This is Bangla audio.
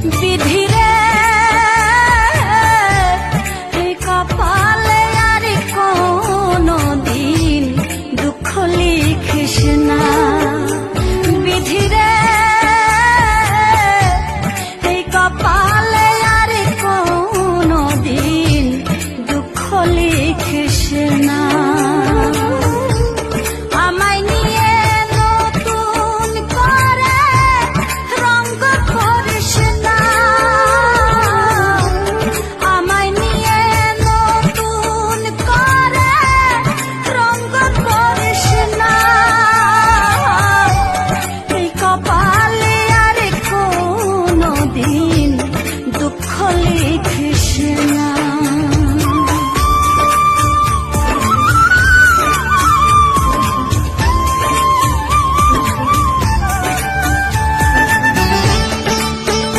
বিধিরে এই কপালে আর কোনো দিন দুঃখ লিখিস না। বিধিরে এই কপালে আর কোনো দিন দুঃখ লিখিস না। আমায় নিয়ে নতুন করে রঙ্গ করিস না। আমায় নিয়ে নতুন করে রঙ্গ করিস না। এই কপালে আর কোনো দিন